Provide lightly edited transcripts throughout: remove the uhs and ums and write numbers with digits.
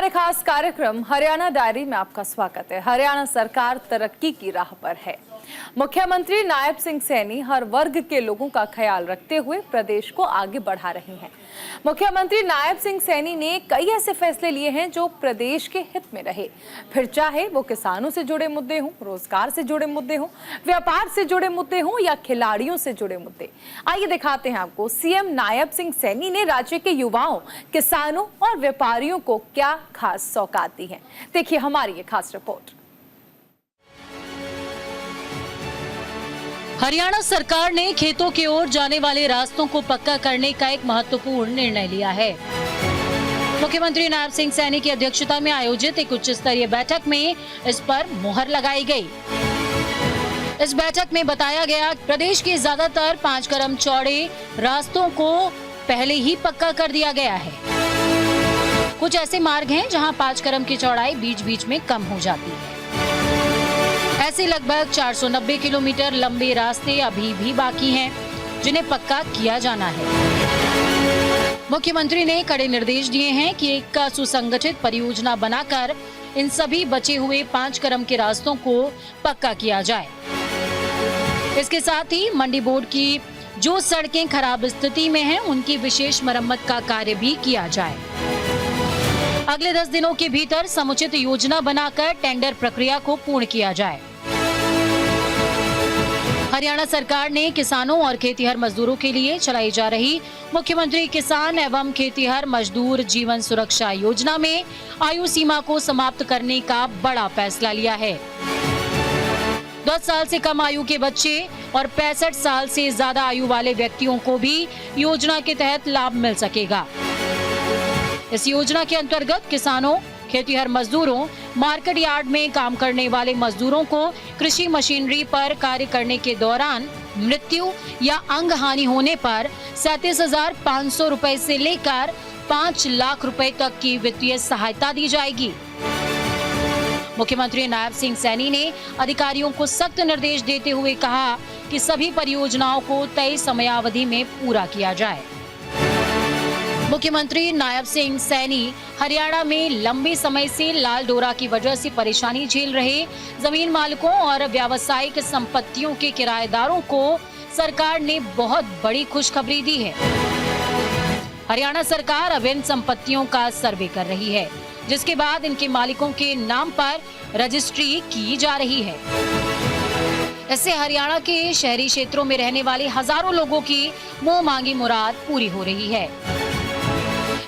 हमारे खास कार्यक्रम हरियाणा डायरी में आपका स्वागत है। हरियाणा सरकार तरक्की की राह पर है। मुख्यमंत्री नायब सिंह सैनी हर वर्ग के लोगों का ख्याल रखते हुए प्रदेश को आगे बढ़ा रहे हैं। मुख्यमंत्री नायब सिंह सैनी ने कई ऐसे फैसले लिए हैं जो प्रदेश के हित में रहे, फिर चाहे वो किसानों से जुड़े मुद्दे हों, रोजगार से जुड़े मुद्दे हों, व्यापार से जुड़े मुद्दे हों या खिलाड़ियों से जुड़े मुद्दे। आइए दिखाते हैं आपको सीएम नायब सिंह सैनी ने राज्य के युवाओं, किसानों और व्यापारियों को क्या खास सौगात दी है। देखिए हमारी ये खास रिपोर्ट। हरियाणा सरकार ने खेतों की ओर जाने वाले रास्तों को पक्का करने का एक महत्वपूर्ण निर्णय लिया है। मुख्यमंत्री नायब सिंह सैनी की अध्यक्षता में आयोजित एक उच्च स्तरीय बैठक में इस पर मुहर लगाई गई। इस बैठक में बताया गया प्रदेश के ज्यादातर 5 कदम चौड़े रास्तों को पहले ही पक्का कर दिया गया है। कुछ ऐसे मार्ग हैं जहां 5 कदम की चौड़ाई बीच बीच में कम हो जाती है। ऐसे लगभग 490 किलोमीटर लंबे रास्ते अभी भी बाकी हैं, जिन्हें पक्का किया जाना है। मुख्यमंत्री ने कड़े निर्देश दिए हैं कि एक का सुसंगठित परियोजना बनाकर इन सभी बचे हुए 5 कदम के रास्तों को पक्का किया जाए। इसके साथ ही मंडी बोर्ड की जो सड़कें खराब स्थिति में हैं, उनकी विशेष मरम्मत का कार्य भी किया जाए। अगले 10 दिनों के भीतर समुचित योजना बनाकर टेंडर प्रक्रिया को पूर्ण किया जाए। हरियाणा सरकार ने किसानों और खेतीहर मजदूरों के लिए चलाई जा रही मुख्यमंत्री किसान एवं खेतीहर मजदूर जीवन सुरक्षा योजना में आयु सीमा को समाप्त करने का बड़ा फैसला लिया है। 10 साल से कम आयु के बच्चे और 65 साल से ज्यादा आयु वाले व्यक्तियों को भी योजना के तहत लाभ मिल सकेगा। इस योजना के अंतर्गत किसानों, खेतीहर मजदूरों, मार्केट यार्ड में काम करने वाले मजदूरों को कृषि मशीनरी पर कार्य करने के दौरान मृत्यु या अंग हानि होने पर 37,500 रुपए से लेकर 5 लाख रुपए तक की वित्तीय सहायता दी जाएगी। मुख्यमंत्री नायब सिंह सैनी ने अधिकारियों को सख्त निर्देश देते हुए कहा कि सभी परियोजनाओं को तय समयावधि में पूरा किया जाए। मुख्यमंत्री नायब सिंह सैनी हरियाणा में लंबे समय से लाल डोरा की वजह से परेशानी झेल रहे जमीन मालिकों और व्यावसायिक संपत्तियों के किराएदारों को सरकार ने बहुत बड़ी खुशखबरी दी है। हरियाणा सरकार अब इन संपत्तियों का सर्वे कर रही है, जिसके बाद इनके मालिकों के नाम पर रजिस्ट्री की जा रही है। इससे हरियाणा के शहरी क्षेत्रों में रहने वाले हजारों लोगों की मुंह मांगी मुराद पूरी हो रही है।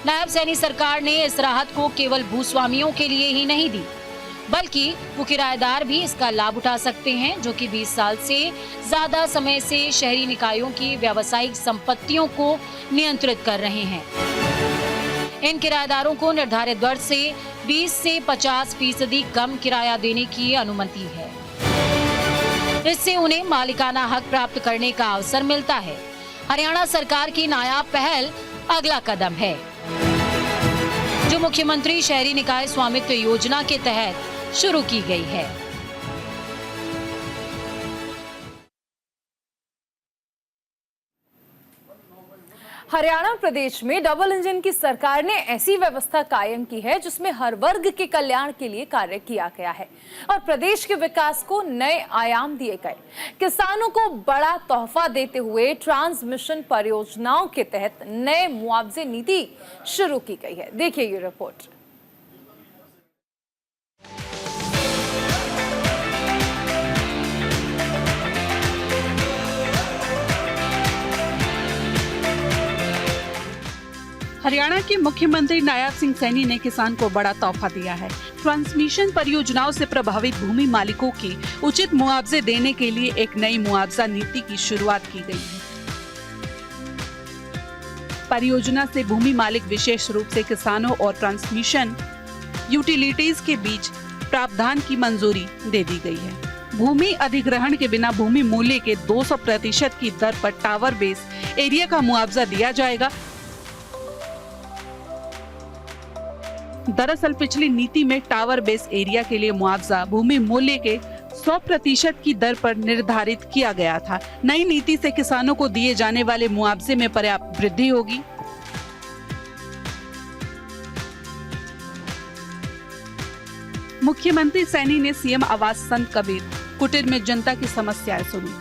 नायब सैनी सरकार ने इस राहत को केवल भूस्वामियों के लिए ही नहीं दी, बल्कि वो किराएदार भी इसका लाभ उठा सकते हैं जो कि 20 साल से ज्यादा समय से शहरी निकायों की व्यावसायिक संपत्तियों को नियंत्रित कर रहे हैं। इन किराएदारों को निर्धारित दर से 20 से 50% कम किराया देने की अनुमति है। इससे उन्हें मालिकाना हक प्राप्त करने का अवसर मिलता है। हरियाणा सरकार की नायाब पहल अगला कदम है, जो मुख्यमंत्री शहरी निकाय स्वामित्व योजना के तहत शुरू की गई है। हरियाणा प्रदेश में डबल इंजन की सरकार ने ऐसी व्यवस्था कायम की है जिसमें हर वर्ग के कल्याण के लिए कार्य किया गया है और प्रदेश के विकास को नए आयाम दिए गए। किसानों को बड़ा तोहफा देते हुए ट्रांसमिशन परियोजनाओं के तहत नए मुआवजे नीति शुरू की गई है। देखिए ये रिपोर्ट। हरियाणा के मुख्यमंत्री नायब सिंह सैनी ने किसान को बड़ा तोहफा दिया है। ट्रांसमिशन परियोजनाओं से प्रभावित भूमि मालिकों के उचित मुआवजे देने के लिए एक नई मुआवजा नीति की शुरुआत की गई है। परियोजना से भूमि मालिक विशेष रूप से किसानों और ट्रांसमिशन यूटिलिटीज के बीच प्रावधान की मंजूरी दे दी गई है। भूमि अधिग्रहण के बिना भूमि मूल्य के 200% की दर पर टावर बेस एरिया का मुआवजा दिया जाएगा। दरअसल पिछली नीति में टावर बेस एरिया के लिए मुआवजा भूमि मूल्य के 100% की दर पर निर्धारित किया गया था। नई नीति से किसानों को दिए जाने वाले मुआवजे में पर्याप्त वृद्धि होगी। मुख्यमंत्री सैनी ने सीएम आवास संत कबीर कुटीर में जनता की समस्याएं सुनी।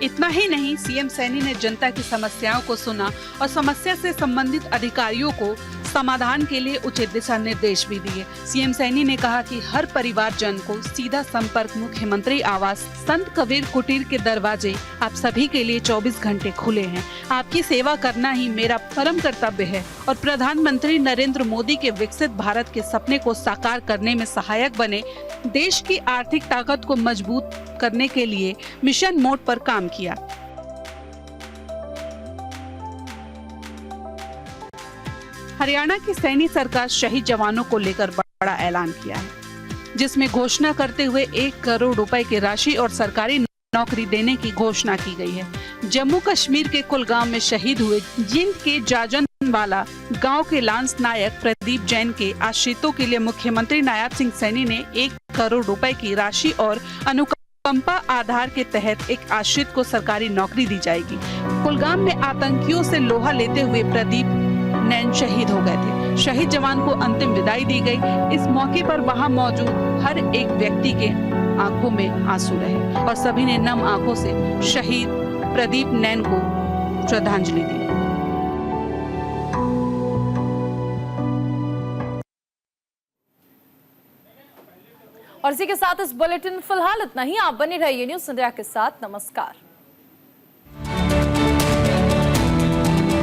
इतना ही नहीं, सीएम सैनी ने जनता की समस्याओं को सुना और समस्या से संबंधित अधिकारियों को समाधान के लिए उचित दिशा निर्देश भी दिए। सीएम सैनी ने कहा कि हर परिवारजन को सीधा संपर्क मुख्यमंत्री आवास संत कबीर कुटीर के दरवाजे आप सभी के लिए 24 घंटे खुले हैं। आपकी सेवा करना ही मेरा परम कर्तव्य है और प्रधानमंत्री नरेंद्र मोदी के विकसित भारत के सपने को साकार करने में सहायक बने। देश की आर्थिक ताकत को मजबूत करने के लिए मिशन मोड पर काम किया। हरियाणा की सैनी सरकार शहीद जवानों को लेकर बड़ा ऐलान किया है, जिसमें घोषणा करते हुए 1 करोड़ रुपए की राशि और सरकारी नौकरी देने की घोषणा की गई है। जम्मू कश्मीर के कुलगाम में शहीद हुए जिंद के जाजनवाला गांव के लांस नायक प्रदीप जैन के आश्रितों के लिए मुख्यमंत्री नायब सिंह सैनी ने 1 करोड़ रुपए की राशि और अनुकंपा आधार के तहत एक आश्रित को सरकारी नौकरी दी जाएगी। कुलगाम में आतंकियों से लोहा लेते हुए प्रदीप नैन शहीद हो गए थे। शहीद जवान को अंतिम विदाई दी गई। इस मौके पर वहां मौजूद हर एक व्यक्ति के आंखों में आंसू रहे और सभी ने नम आंखों से शहीद प्रदीप नैन को श्रद्धांजलि दी। और इसी के साथ इस बुलेटिन में फिलहाल इतना ही। आप बने रहिए न्यूज़ इंडिया के साथ। नमस्कार।